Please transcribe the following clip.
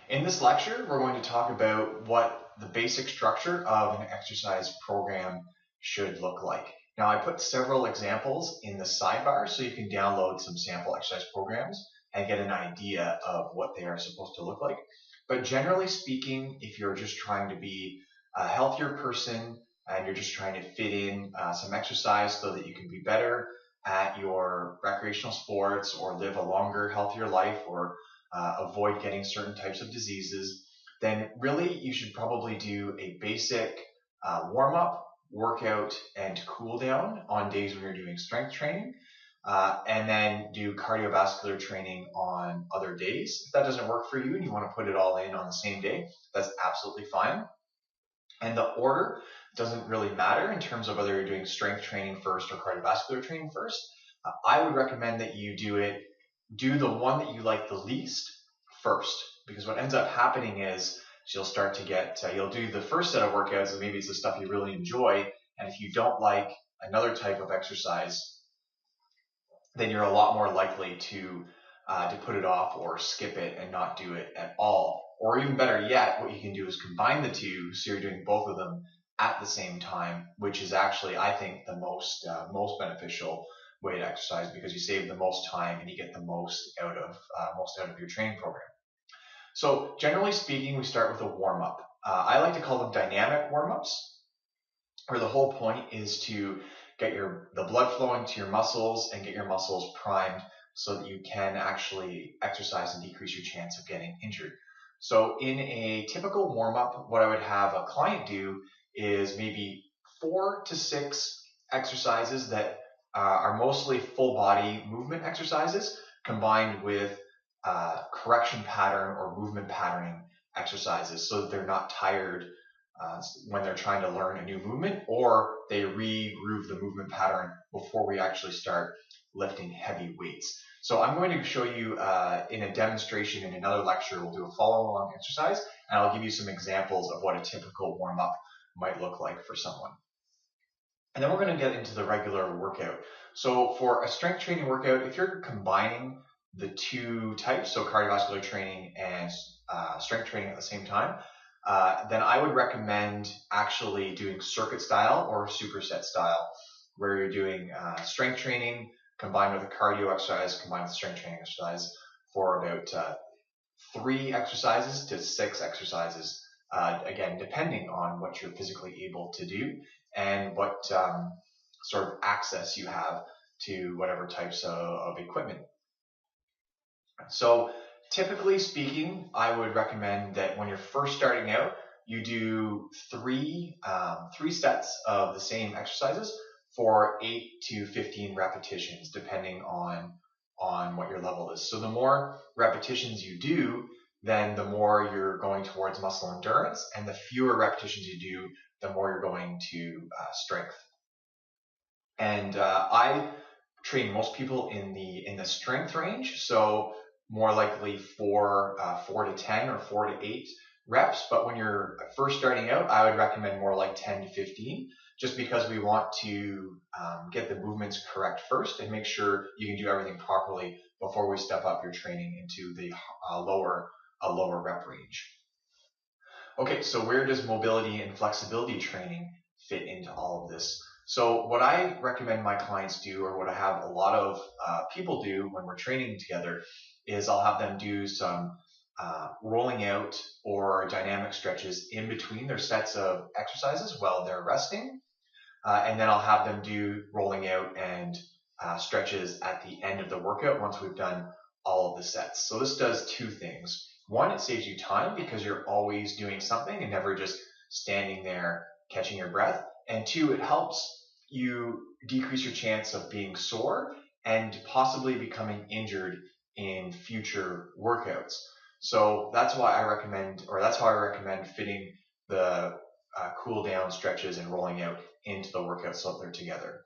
In this lecture, we're going to talk about what the basic structure of an exercise program should look like. Now, I put several examples in the sidebar so you can download some sample exercise programs and get an idea of what they are supposed to look like. But generally speaking, if you're just trying to be a healthier person and you're just trying to fit in some exercise so that you can be better at your recreational sports or live a longer, healthier life, or avoid getting certain types of diseases, then really you should probably do a basic warm-up, workout, and cool down on days when you're doing strength training, and then do cardiovascular training on other days. If that doesn't work for you and you want to put it all in on the same day, that's absolutely fine. And the order doesn't really matter in terms of whether you're doing strength training first or cardiovascular training first. I would recommend that you do the one that you like the least first, because what ends up happening is you'll start to get, you'll do the first set of workouts and maybe it's the stuff you really enjoy. And if you don't like another type of exercise, then you're a lot more likely to put it off or skip it and not do it at all. Or even better yet, what you can do is combine the two so you're doing both of them at the same time, which is actually, I think, the most beneficial way to exercise, because you save the most time and you get the most out of your training program. So generally speaking, we start with a warm-up. I like to call them dynamic warm-ups, where the whole point is to get the blood flowing to your muscles and get your muscles primed so that you can actually exercise and decrease your chance of getting injured. So in a typical warm-up, what I would have a client do is maybe 4 to 6 exercises that are mostly full body movement exercises combined with correction pattern or movement patterning exercises, so that they're not tired when they're trying to learn a new movement, or they re-groove the movement pattern before we actually start lifting heavy weights. So I'm going to show you in a demonstration in another lecture. We'll do a follow-along exercise, and I'll give you some examples of what a typical warm-up might look like for someone. And then we're going to get into the regular workout. So for a strength training workout, if you're combining the two types, so cardiovascular training and strength training at the same time, then I would recommend actually doing circuit style or superset style, where you're doing strength training combined with a cardio exercise combined with strength training exercise for about 3 exercises to 6 exercises, again, depending on what you're physically able to do and what sort of access you have to whatever types of equipment. So typically speaking, I would recommend that when you're first starting out, you do three sets of the same exercises for 8 to 15 repetitions, depending on what your level is. So the more repetitions you do, then the more you're going towards muscle endurance, and the fewer repetitions you do, the more you're going to strength. And I train most people in the strength range, so more likely 4 to 10 or 4 to 8 reps. But when you're first starting out, I would recommend more like 10 to 15, just because we want to get the movements correct first and make sure you can do everything properly before we step up your training into the lower rep range. Okay, so where does mobility and flexibility training fit into all of this? So what I recommend my clients do, or what I have a lot of people do when we're training together, is I'll have them do some rolling out or dynamic stretches in between their sets of exercises while they're resting. And then I'll have them do rolling out and stretches at the end of the workout once we've done all of the sets. So this does 2 things. One, it saves you time because you're always doing something and never just standing there catching your breath. And 2, it helps you decrease your chance of being sore and possibly becoming injured in future workouts. So that's how I recommend fitting the cool down stretches and rolling out into the workout so that they're together.